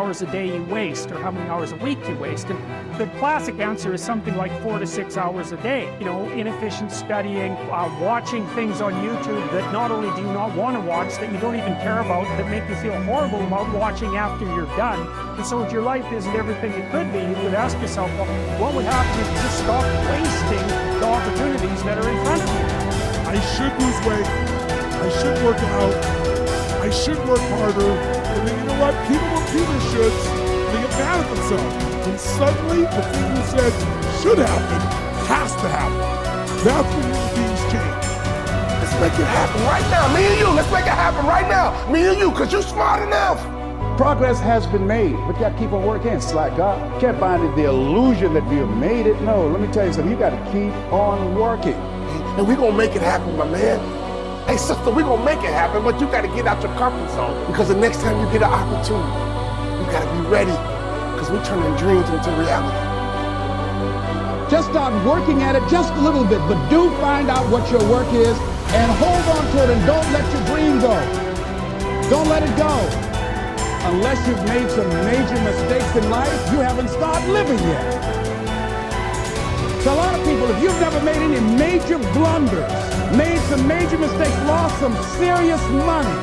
hours a day you waste or how many hours a week you waste. And the classic answer is something like 4 to 6 hours a day. You know, inefficient studying, watching things on YouTube that not only do you not want to watch, that you don't even care about, that make you feel horrible about watching after you're done. And so if your life isn't everything it could be, you could ask yourself, well, what would happen if you just stopped wasting the opportunities that are in front of you? I should lose weight. I should work out. I should work harder. And then you know what? People don't do their shoulds. They get mad at themselves. And suddenly the thing you said should happen has to happen. That's when human beings change. Let's make it happen right now. Me and you, let's make it happen right now. Me and you, because you're smart enough. Progress has been made, but you got to keep on working. It's like God can't find the illusion that we have made it. No, let me tell you something. You got to keep on working. And we're going to make it happen, my man. Hey, sister, we're going to make it happen, but you got to get out your comfort zone. Because the next time you get an opportunity, you got to be ready. Because we're turning dreams into reality. Just start working at it just a little bit, but do find out what your work is and hold on to it and don't let your dream go. Don't let it go. Unless you've made some major mistakes in life, you haven't started living yet. So a lot of people, if you've never made any major blunders, made some major mistakes, lost some serious money,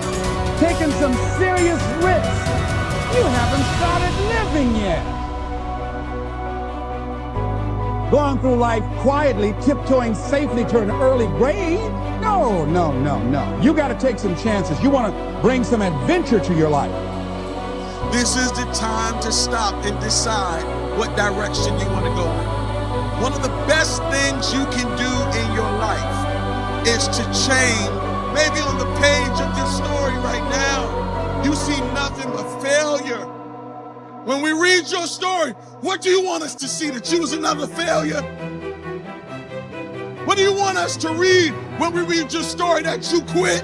taken some serious risks, you haven't started living yet. Going through life quietly, tiptoeing safely to an early grave? No, no, no, no. You got to take some chances. You want to bring some adventure to your life. This is the time to stop and decide what direction you want to go in. One of the best things you can do in your life is to change. Maybe on the page of your story right now, you see nothing but failure. When we read your story, what do you want us to see? That you was another failure? What do you want us to read when we read your story? That you quit?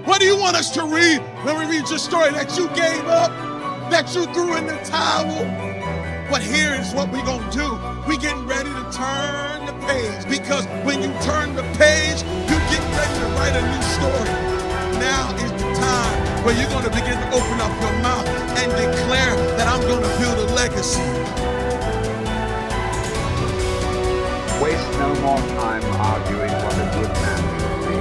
What do you want us to read when we read your story? That you gave up? That you threw in the towel? But here is what we're going to do. We're getting ready to turn the page, because when you turn the page, you're getting ready to write a new story. Now is the time where you're going to begin to open up your mouth and declare that I'm going to build a legacy. Waste no more time arguing what a good man should be.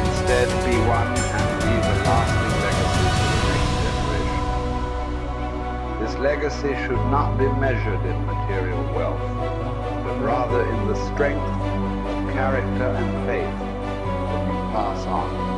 Instead, be one and leave a lasting legacy to the next generation. This legacy should not be measured in material wealth, but rather in the strength of character and faith that you pass on.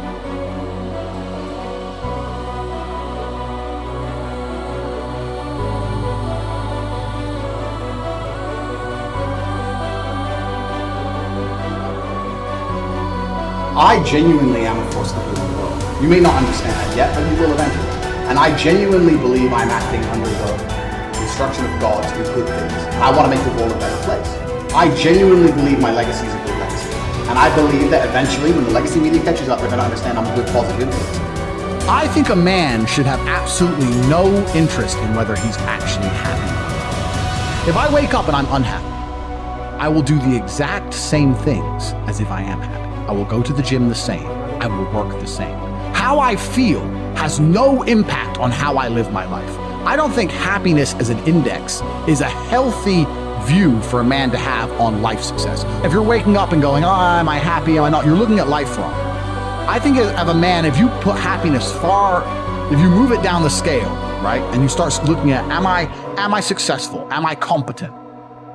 I genuinely am a force to live in the world. You may not understand that yet, but you will eventually. And I genuinely believe I'm acting under the instruction of God to do good things. I want to make the world a better place. I genuinely believe my legacy is a good legacy. And I believe that eventually, when the legacy media catches up, they're going to understand I'm a good, positive influence. I think a man should have absolutely no interest in whether he's actually happy. If I wake up and I'm unhappy, I will do the exact same things as if I am happy. I will go to the gym the same. I will work the same. How I feel has no impact on how I live my life. I don't think happiness as an index is a healthy view for a man to have on life success. If you're waking up and going, am I happy, am I not? You're looking at life wrong. I think of a man, if you put happiness if you move it down the scale, right? And you start looking at, am I successful? Am I competent?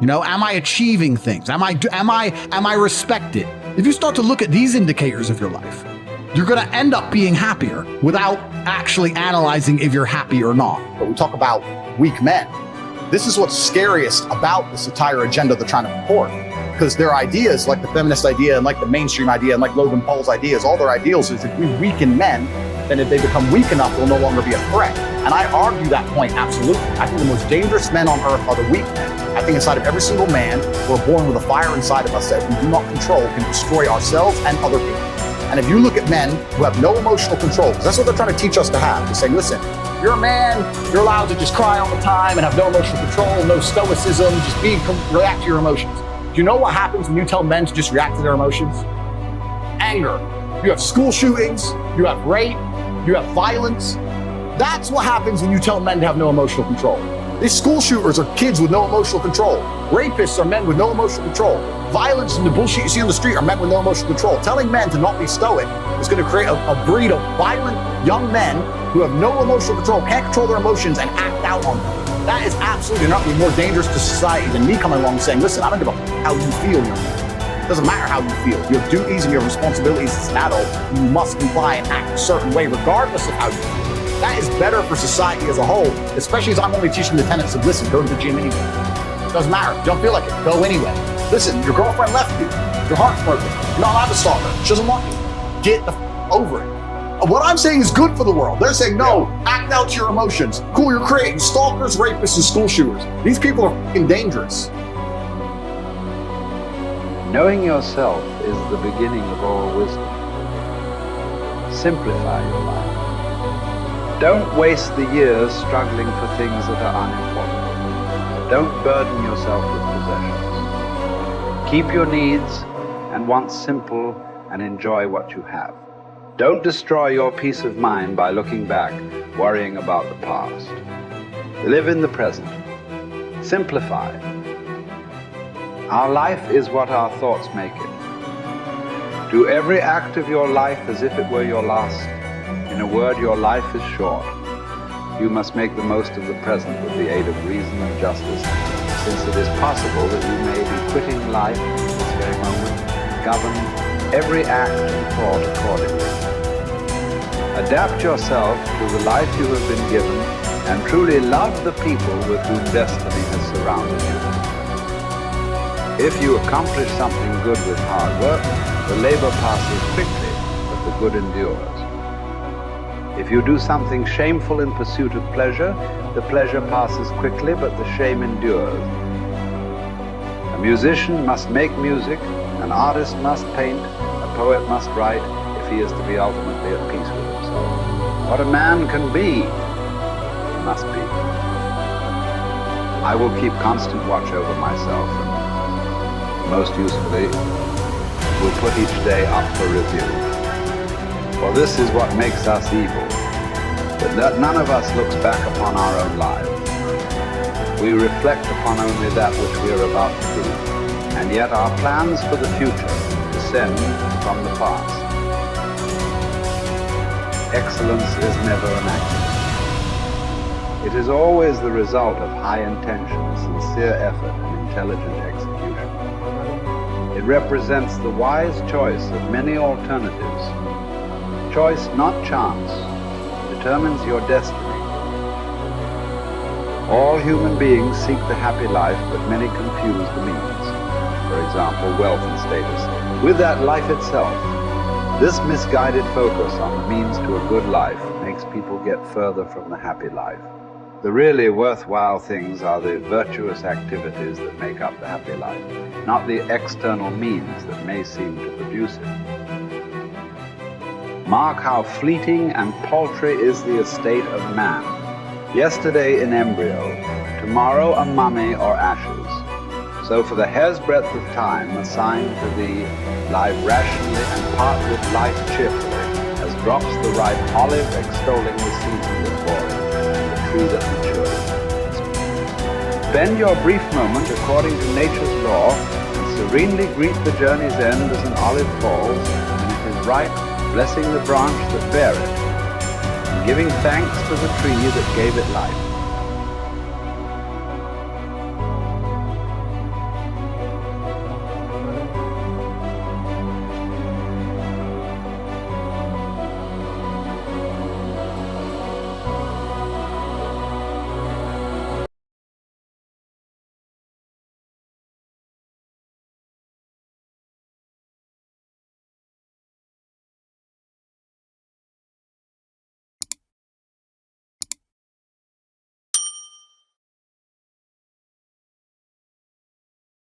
You know, am I achieving things? Am I respected? If you start to look at these indicators of your life, you're going to end up being happier without actually analyzing if you're happy or not. But we talk about weak men. This is what's scariest about this entire agenda they're trying to purport. Because their ideas, like the feminist idea and like the mainstream idea and like Logan Paul's ideas, all their ideals is if we weaken men, then if they become weak enough, they'll no longer be a threat. And I argue that point absolutely. I think the most dangerous men on earth are the weak men. I think inside of every single man, we're born with a fire inside of us that we do not control can destroy ourselves and other people. And if you look at men who have no emotional control, because that's what they're trying to teach us to have, they're saying, listen, you're a man, you're allowed to just cry all the time and have no emotional control, no stoicism, just react to your emotions. Do you know what happens when you tell men to just react to their emotions? Anger. You have school shootings, you have rape, You have violence. That's what happens when you tell men to have no emotional control. These school shooters are kids with no emotional control. Rapists are men with no emotional control. Violence and the bullshit you see on the street are men with no emotional control. Telling men to not be stoic is going to create a breed of violent young men who have no emotional control, can't control their emotions, and act out on them. That is absolutely not be more dangerous to society than me coming along and saying, listen, I don't give a how you feel, young man. It doesn't matter how you feel. You have duties and you have responsibilities as an adult. You must comply and act a certain way regardless of how you feel. That is better for society as a whole, especially as I'm only teaching the tenets of, listen, go to the gym anyway. Doesn't matter. Don't feel like it. Go anyway. Listen, your girlfriend left you. Your heart's broken. You're not allowed to stalk her. She doesn't want you. Get the over it. What I'm saying is good for the world. They're saying, no, act out your emotions. Cool, you're creating stalkers, rapists, and school shooters. These people are fucking dangerous. Knowing yourself is the beginning of all wisdom. Simplify your life. Don't waste the years struggling for things that are unimportant. Don't burden yourself with possessions. Keep your needs and wants simple and enjoy what you have. Don't destroy your peace of mind by looking back, worrying about the past. Live in the present. Simplify. Our life is what our thoughts make it. Do every act of your life as if it were your last. In a word, your life is short. You must make the most of the present with the aid of reason and justice, since it is possible that you may be quitting life at this very moment. Govern every act and thought accordingly. Adapt yourself to the life you have been given and truly love the people with whom destiny has surrounded you. If you accomplish something good with hard work, the labor passes quickly, but the good endures. If you do something shameful in pursuit of pleasure, the pleasure passes quickly, but the shame endures. A musician must make music, an artist must paint, a poet must write, if he is to be ultimately at peace with himself. What a man can be, he must be. I will keep constant watch over myself, and most usefully, will put each day up for review. For this is what makes us evil, that none of us looks back upon our own lives. We reflect upon only that which we are about to do, and yet our plans for the future descend from the past. Excellence is never an accident. It is always the result of high intention, sincere effort, and intelligent execution. It represents the wise choice of many alternatives. Choice, not chance, determines your destiny. All human beings seek the happy life, but many confuse the means. For example, wealth and status, with that life itself. This misguided focus on the means to a good life makes people get further from the happy life. The really worthwhile things are the virtuous activities that make up the happy life, not the external means that may seem to produce it. Mark how fleeting and paltry is the estate of man. Yesterday in embryo, tomorrow a mummy or ashes. So for the hair's breadth of time assigned to thee, live rationally and part with life cheerfully, as drops the ripe olive extolling the season that bore it, and the tree that matured. Spend your brief moment according to nature's law, and serenely greet the journey's end as an olive falls, when it is ripe, blessing the branch that bare it, and giving thanks to the tree that gave it life.